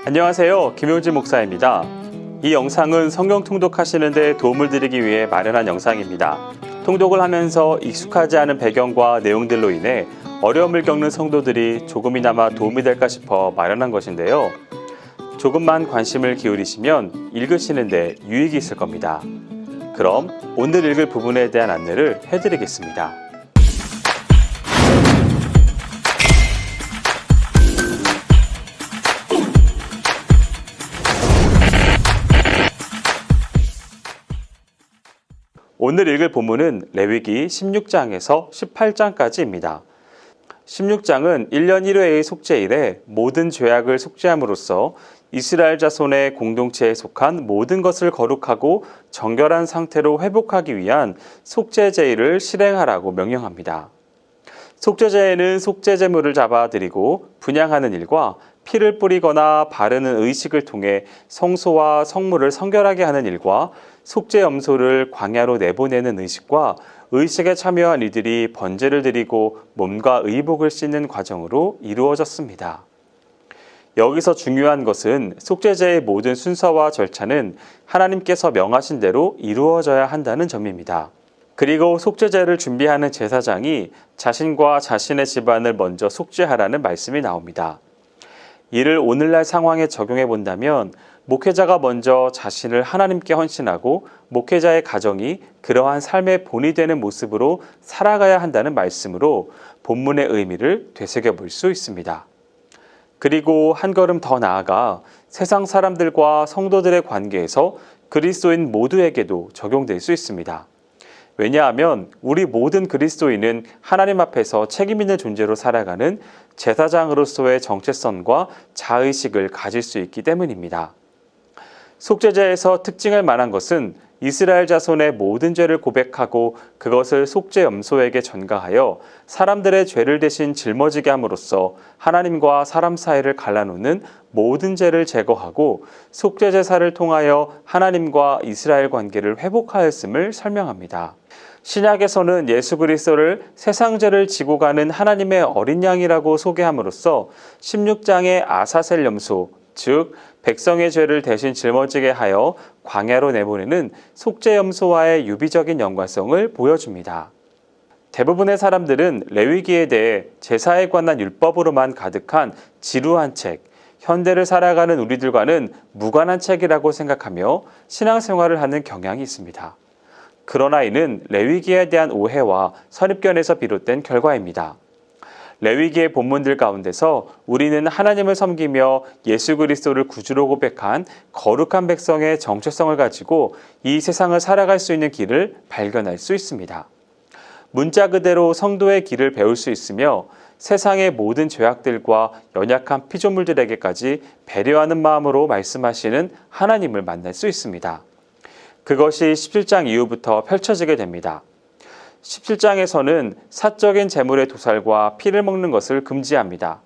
안녕하세요. 김용진 목사입니다. 이 영상은 성경 통독하시는 데 도움을 드리기 위해 마련한 영상입니다. 통독을 하면서 익숙하지 않은 배경과 내용들로 인해 어려움을 겪는 성도들이 조금이나마 도움이 될까 싶어 마련한 것인데요. 조금만 관심을 기울이시면 읽으시는 데 유익이 있을 겁니다. 그럼 오늘 읽을 부분에 대한 안내를 해드리겠습니다. 오늘 읽을 본문은 레위기 16장에서 18장까지입니다. 16장은 1년 1회의 속죄일에 모든 죄악을 속죄함으로써 이스라엘 자손의 공동체에 속한 모든 것을 거룩하고 정결한 상태로 회복하기 위한 속죄제일을 실행하라고 명령합니다. 속죄제에는 속죄제물을 잡아들이고 분향하는 일과 피를 뿌리거나 바르는 의식을 통해 성소와 성물을 성결하게 하는 일과 속죄 염소를 광야로 내보내는 의식과 의식에 참여한 이들이 번제를 드리고 몸과 의복을 씻는 과정으로 이루어졌습니다. 여기서 중요한 것은 속죄제의 모든 순서와 절차는 하나님께서 명하신 대로 이루어져야 한다는 점입니다. 그리고 속죄제를 준비하는 제사장이 자신과 자신의 집안을 먼저 속죄하라는 말씀이 나옵니다. 이를 오늘날 상황에 적용해 본다면 목회자가 먼저 자신을 하나님께 헌신하고 목회자의 가정이 그러한 삶의 본이 되는 모습으로 살아가야 한다는 말씀으로 본문의 의미를 되새겨 볼 수 있습니다. 그리고 한 걸음 더 나아가 세상 사람들과 성도들의 관계에서 그리스도인 모두에게도 적용될 수 있습니다. 왜냐하면 우리 모든 그리스도인은 하나님 앞에서 책임 있는 존재로 살아가는 제사장으로서의 정체성과 자의식을 가질 수 있기 때문입니다. 속죄제에서 특징할 만한 것은 이스라엘 자손의 모든 죄를 고백하고 그것을 속죄 염소에게 전가하여 사람들의 죄를 대신 짊어지게 함으로써 하나님과 사람 사이를 갈라놓는 모든 죄를 제거하고 속죄 제사를 통하여 하나님과 이스라엘 관계를 회복하였음을 설명합니다. 신약에서는 예수 그리스도를 세상 죄를 지고 가는 하나님의 어린 양이라고 소개함으로써 16장의 아사셀 염소, 즉 백성의 죄를 대신 짊어지게 하여 광야로 내보내는 속죄 염소와의 유비적인 연관성을 보여줍니다. 대부분의 사람들은 레위기에 대해 제사에 관한 율법으로만 가득한 지루한 책, 현대를 살아가는 우리들과는 무관한 책이라고 생각하며 신앙생활을 하는 경향이 있습니다. 그러나 이는 레위기에 대한 오해와 선입견에서 비롯된 결과입니다. 레위기의 본문들 가운데서 우리는 하나님을 섬기며 예수 그리스도를 구주로 고백한 거룩한 백성의 정체성을 가지고 이 세상을 살아갈 수 있는 길을 발견할 수 있습니다. 문자 그대로 성도의 길을 배울 수 있으며 세상의 모든 죄악들과 연약한 피조물들에게까지 배려하는 마음으로 말씀하시는 하나님을 만날 수 있습니다. 그것이 17장 이후부터 펼쳐지게 됩니다. 17장에서는 사적인 제물의 도살과 피를 먹는 것을 금지합니다.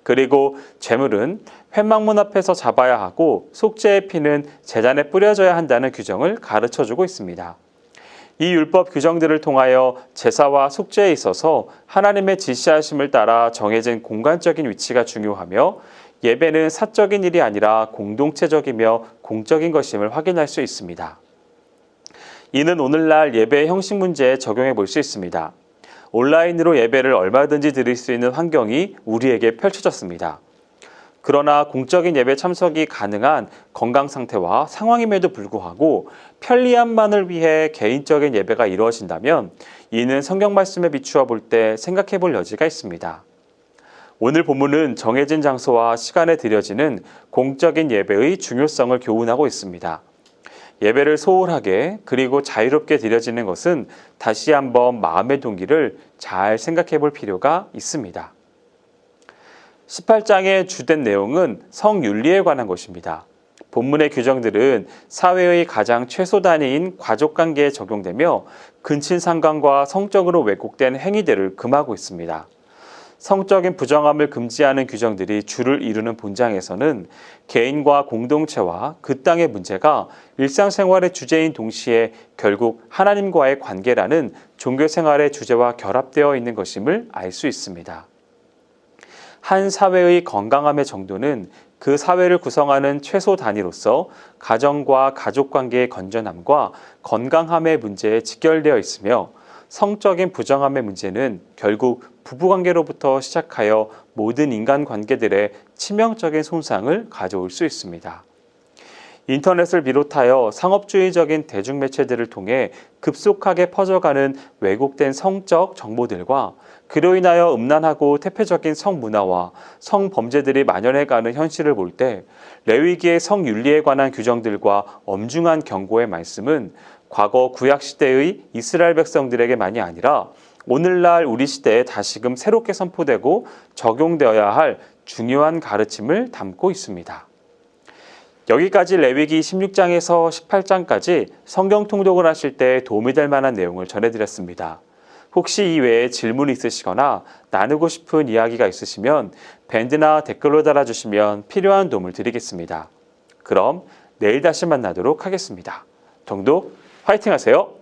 그리고 제물은 회막문 앞에서 잡아야 하고 속죄의 피는 제단에 뿌려져야 한다는 규정을 가르쳐주고 있습니다. 이 율법 규정들을 통하여 제사와 속죄에 있어서 하나님의 지시하심을 따라 정해진 공간적인 위치가 중요하며 예배는 사적인 일이 아니라 공동체적이며 공적인 것임을 확인할 수 있습니다. 이는 오늘날 예배의 형식 문제에 적용해 볼 수 있습니다. 온라인으로 예배를 얼마든지 드릴 수 있는 환경이 우리에게 펼쳐졌습니다. 그러나 공적인 예배 참석이 가능한 건강 상태와 상황임에도 불구하고 편리함만을 위해 개인적인 예배가 이루어진다면 이는 성경 말씀에 비추어 볼 때 생각해 볼 여지가 있습니다. 오늘 본문은 정해진 장소와 시간에 드려지는 공적인 예배의 중요성을 교훈하고 있습니다. 예배를 소홀하게 그리고 자유롭게 드려지는 것은 다시 한번 마음의 동기를 잘 생각해 볼 필요가 있습니다. 18장의 주된 내용은 성윤리에 관한 것입니다. 본문의 규정들은 사회의 가장 최소 단위인 가족관계에 적용되며 근친상간과 성적으로 왜곡된 행위들을 금하고 있습니다. 성적인 부정함을 금지하는 규정들이 주를 이루는 본장에서는 개인과 공동체와 그 땅의 문제가 일상생활의 주제인 동시에 결국 하나님과의 관계라는 종교생활의 주제와 결합되어 있는 것임을 알 수 있습니다. 한 사회의 건강함의 정도는 그 사회를 구성하는 최소 단위로서 가정과 가족관계의 건전함과 건강함의 문제에 직결되어 있으며 성적인 부정함의 문제는 결국 부부관계로부터 시작하여 모든 인간관계들의 치명적인 손상을 가져올 수 있습니다. 인터넷을 비롯하여 상업주의적인 대중매체들을 통해 급속하게 퍼져가는 왜곡된 성적 정보들과 그로 인하여 음란하고 태폐적인 성문화와 성범죄들이 만연해가는 현실을 볼 때 레위기의 성윤리에 관한 규정들과 엄중한 경고의 말씀은 과거 구약시대의 이스라엘 백성들에게만이 아니라 오늘날 우리 시대에 다시금 새롭게 선포되고 적용되어야 할 중요한 가르침을 담고 있습니다. 여기까지 레위기 16장에서 18장까지 성경 통독을 하실 때 도움이 될 만한 내용을 전해드렸습니다. 혹시 이외에 질문이 있으시거나 나누고 싶은 이야기가 있으시면 밴드나 댓글로 달아주시면 필요한 도움을 드리겠습니다. 그럼 내일 다시 만나도록 하겠습니다. 통독 화이팅 하세요.